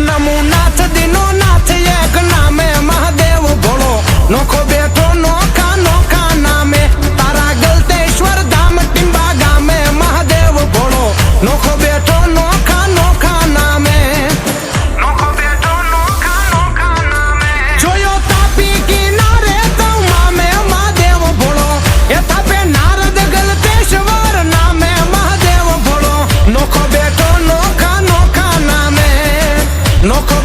નમુનાથ દીનો નાથ એક નામે મહાદેવ ભોળો નોખો બેઠો નોખા નોખા નામે તારા ગલતેશ્વર ધામ ટીંબા ગામે મહાદેવ ભોળો નોખો બેઠો નોખા નોખા નામે નોખો બેઠો નોખા નોખા નામે જોયો તાપી કિનારે તો મામે મહાદેવ ભોળો એ થાપે નારદ ગલતેશ્વર નામે મહાદેવ ભોળો નોખો બેઠો નોખા નોખા નામે નોખો